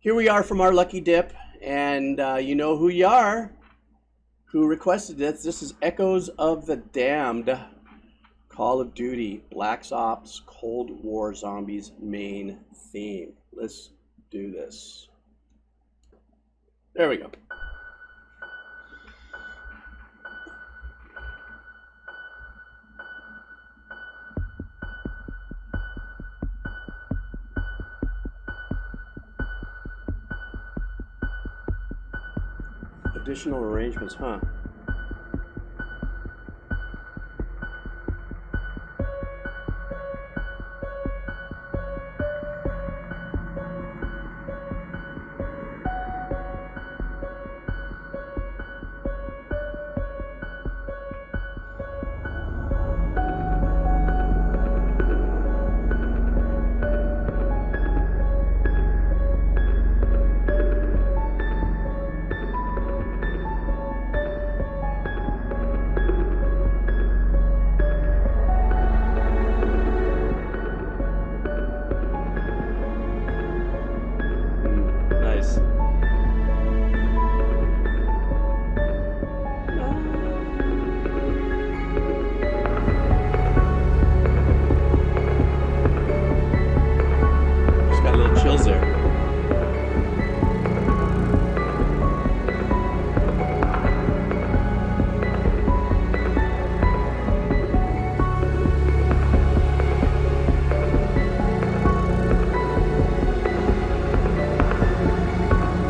Here we are from our lucky dip, and you know who you are, who requested this. This is Echoes of the Damned, Call of Duty, Black Ops, Cold War Zombies main theme. Let's do this. There we go. Additional arrangements, huh? Nice. Just got a little chills there.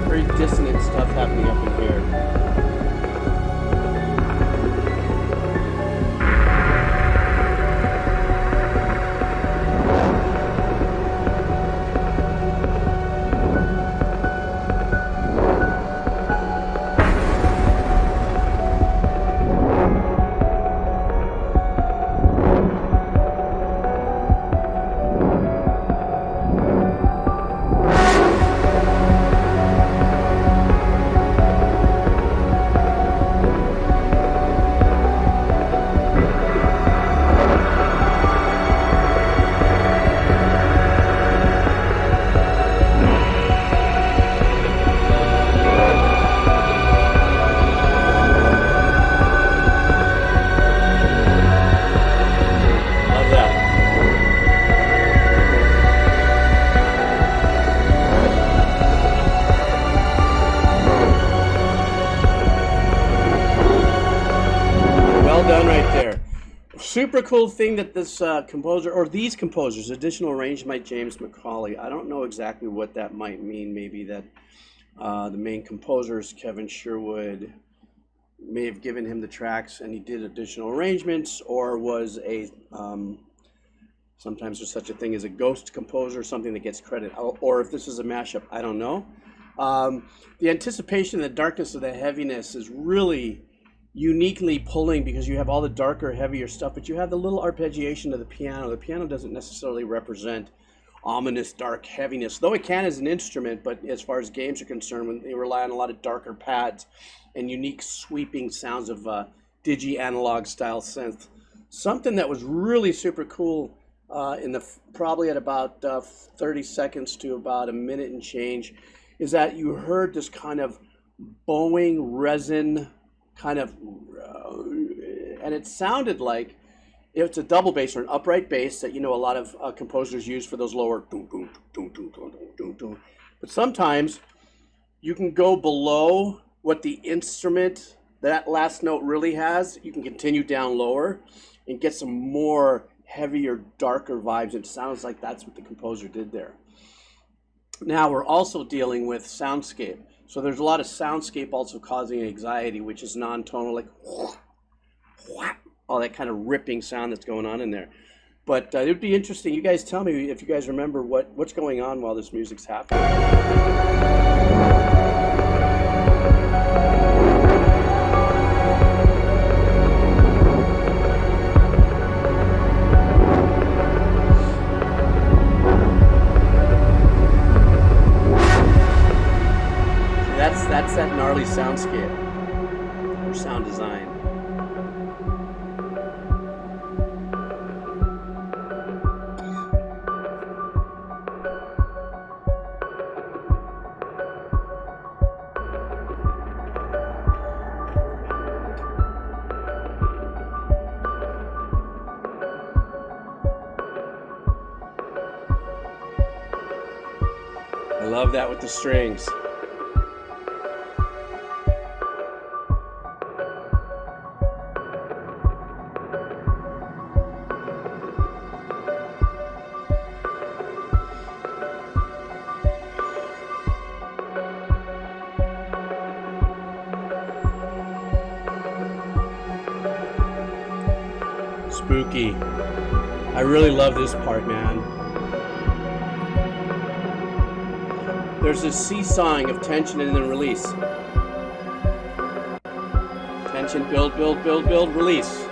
Very dissonant stuff happening up in here. Love that. Well done right there. Super cool thing that this composer, or these composers, additional arrangement by James McCauley. I don't know exactly what that might mean. Maybe that the main composers, Kevin Sherwood, may have given him the tracks and he did additional arrangements, or was a sometimes there's such a thing as a ghost composer, something that gets credit, or if this is a mashup, I don't know. The anticipation, the darkness of the heaviness is really uniquely pulling, because you have all the darker, heavier stuff, but you have the little arpeggiation of the piano. The piano doesn't necessarily represent ominous, dark heaviness, though it can as an instrument, but as far as games are concerned, when they rely on a lot of darker pads and unique sweeping sounds of digi-analog style synth. Something that was really super cool in the probably at about 30 seconds to about a minute and change is that you heard this kind of bowing resin kind of, and it sounded like it's a double bass or an upright bass that a lot of composers use for those lower doom, doom, doom, doom, doom, doom, doom, doom. But sometimes you can go below what the instrument, that last note really has. You can continue down lower and get some more heavier, darker vibes. It sounds like that's what the composer did there. Now we're also dealing with soundscape. So there's a lot of soundscape also causing anxiety, which is non-tonal, like all that kind of ripping sound that's going on in there. But it would be interesting. You guys tell me if you guys remember what's going on while this music's happening. That's that gnarly soundscape or sound design. I love that with the strings. Spooky. I really love this part, man. There's a seesawing of tension and then release. Tension, build, build, build, build, release.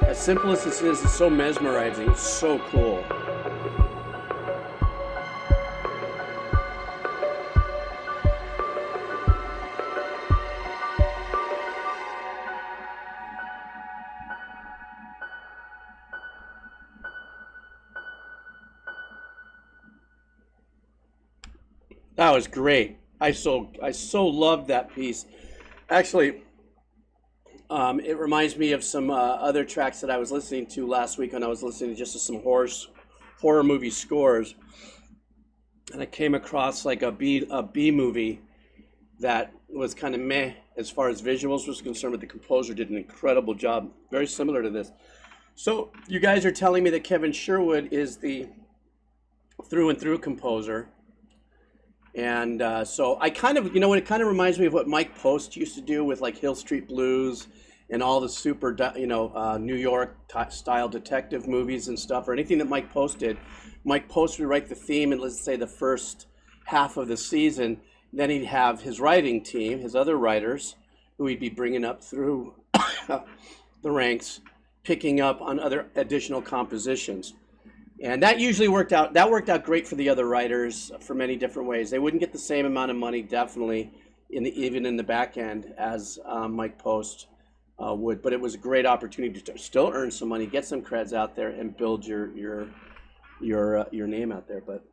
As simple as this is, it's so mesmerizing. It's so cool. That was great. I so loved that piece. Actually, it reminds me of some other tracks that I was listening to last week when I was listening just to some horror movie scores, and I came across like a B movie that was kind of meh as far as visuals was concerned, but the composer did an incredible job, very similar to this. So you guys are telling me that Kevin Sherwood is the through and through composer. And so I kind of, it kind of reminds me of what Mike Post used to do with like Hill Street Blues and all the super, New York style detective movies and stuff, or anything that Mike Post did. Mike Post would write the theme in, let's say, the first half of the season. Then he'd have his writing team, his other writers, who he'd be bringing up through the ranks, picking up on other additional compositions. And that usually worked out. That worked out great for the other writers for many different ways. They wouldn't get the same amount of money, definitely, even in the back end, as Mike Post would. But it was a great opportunity to still earn some money, get some creds out there, and build your name out there. But